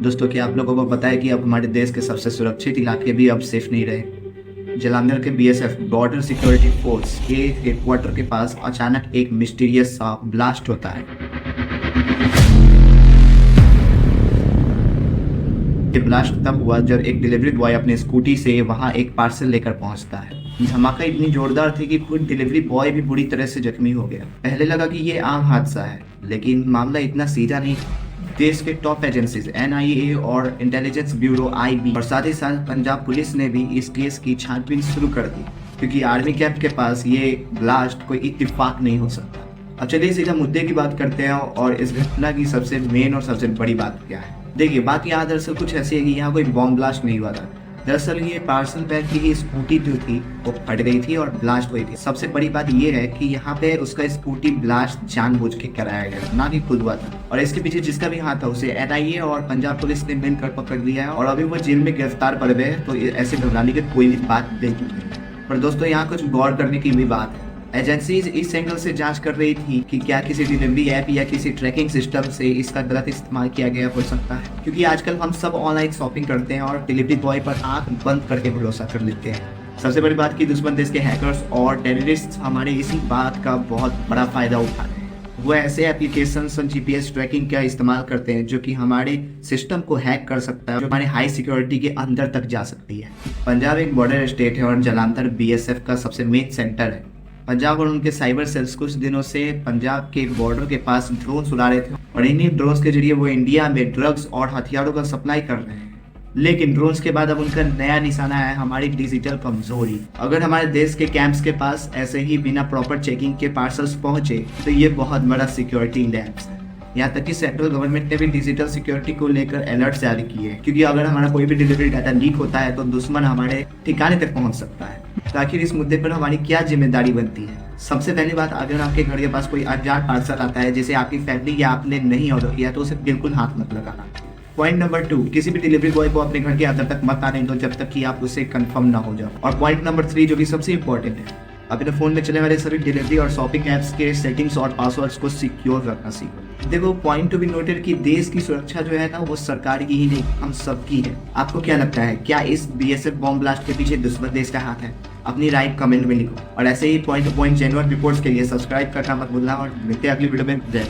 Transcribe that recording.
दोस्तों, क्या आप लोगों को पता है कि अब हमारे देश के सबसे सुरक्षित इलाके भी अब सेफ नहीं रहे। जालंधर के बीएसएफ बॉर्डर सिक्योरिटी फोर्स के हेडक्वार्टर के पास अचानक एक मिस्टीरियस सा ब्लास्ट होता है। ये ब्लास्ट तब हुआ जब एक डिलीवरी बॉय अपने स्कूटी से वहां एक पार्सल लेकर पहुंचता है। धमाका इतनी जोरदार थी कि खुद डिलीवरी बॉय भी बुरी तरह से जख्मी हो गया। पहले लगा कि ये आम हादसा है, लेकिन मामला इतना सीधा नहीं। देश के टॉप एजेंसीज एनआईए और इंटेलिजेंस ब्यूरो आईबी और साथ ही साथ पंजाब पुलिस ने भी इस केस की छानबीन शुरू कर दी, क्योंकि आर्मी कैंप के पास ये ब्लास्ट कोई इत्तेफाक नहीं हो सकता। अब चलिए सीधा मुद्दे की बात करते हैं और इस घटना की सबसे मेन और सबसे बड़ी बात क्या है। देखिए, बात यहाँ दरअसल कुछ ऐसी है कि यहाँ कोई बॉम्ब ब्लास्ट नहीं हुआ था। दरअसल ये पार्सल बैग की ही स्कूटी जो थी वो फट गई थी और ब्लास्ट हुई थी। सबसे बड़ी बात ये है कि यहाँ पे उसका स्कूटी ब्लास्ट जानबूझ के कराया गया, ना कि खुद हुआ था। और इसके पीछे जिसका भी हाथ था उसे एनआईए और पंजाब पुलिस ने मिलकर पकड़ लिया है और अभी वो जेल में गिरफ्तार पड़ गए। तो ऐसे घबराने की कोई भी बात नहीं है। पर दोस्तों, यहाँ कुछ गौर करने की भी बात है। एजेंसीज इस एंगल से जांच कर रही थी कि क्या किसी डिलीवरी ऐप या किसी ट्रैकिंग सिस्टम से इसका गलत इस्तेमाल किया गया हो सकता है, क्योंकि आजकल हम सब ऑनलाइन शॉपिंग करते हैं और डिलीवरी बॉय पर आंख बंद करके भरोसा कर लेते हैं। सबसे बड़ी बात की दुश्मन देश के हैकर्स और टेररिस्ट हमारे इसी बात का बहुत बड़ा फायदा उठा रहे हैं। वो ऐसे एप्लीकेशंस और जीपीएस ट्रैकिंग का इस्तेमाल करते हैं जो कि हमारे सिस्टम को हैक कर सकता है, जो हमारे हाई सिक्योरिटी के अंदर तक जा सकती है। पंजाब एक बॉर्डर स्टेट है और जालंधर बीएसएफ का सबसे मेन सेंटर है। पंजाब और उनके साइबर सेल्स कुछ दिनों से पंजाब के बॉर्डर के पास ड्रोन उड़ा रहे थे और इन्हीं ड्रोन्स के जरिए वो इंडिया में ड्रग्स और हथियारों का सप्लाई कर रहे हैं। लेकिन ड्रोन्स के बाद अब उनका नया निशाना है हमारी डिजिटल कमजोरी। अगर हमारे देश के कैंप्स के पास ऐसे ही बिना प्रॉपर चेकिंग के पार्सल्स पहुंचे तो ये बहुत बड़ा सिक्योरिटी लैप्स है। यहाँ तक कि सेंट्रल गवर्नमेंट ने भी डिजिटल सिक्योरिटी को लेकर अलर्ट जारी किए हैं, क्योंकि अगर हमारा कोई भी डिलीवरी डाटा लीक होता है तो दुश्मन हमारे ठिकाने तक पहुंच सकता है। तो आखिर इस मुद्दे पर हमारी क्या जिम्मेदारी बनती है? सबसे पहली बात, अगर आपके घर के पास कोई अनजान पार्सल आता है जिसे आपकी फैमिली या आपने नहीं ऑर्डर किया तो उसे बिल्कुल हाथ मत लगाना। पॉइंट नंबर 2, किसी भी डिलीवरी बॉय को अपने घर के अंदर तक मत आने दो जब तक कि आप उसे कंफर्म ना हो जाओ। और पॉइंट नंबर 3, जो कि सबसे इंपॉर्टेंट है, अपने फोन में चलने वाले सभी डिलीवरी और शॉपिंग ऐप्स के सेटिंग्स और पासवर्ड्स को सिक्योर रखना सीखो। देखो, पॉइंट टू बी नोटेड कि देश की सुरक्षा जो है ना वो सरकार की ही नहीं, हम सबकी है। आपको क्या लगता है, क्या इस बीएसएफ बॉम्ब ब्लास्ट के पीछे दुश्मन देश का हाथ है? अपनी राय कमेंट में लिखो और ऐसे ही point to point genuine reports के लिए सब्सक्राइब करना मत भूलना और मिलते हैं अगली वीडियो में। जय।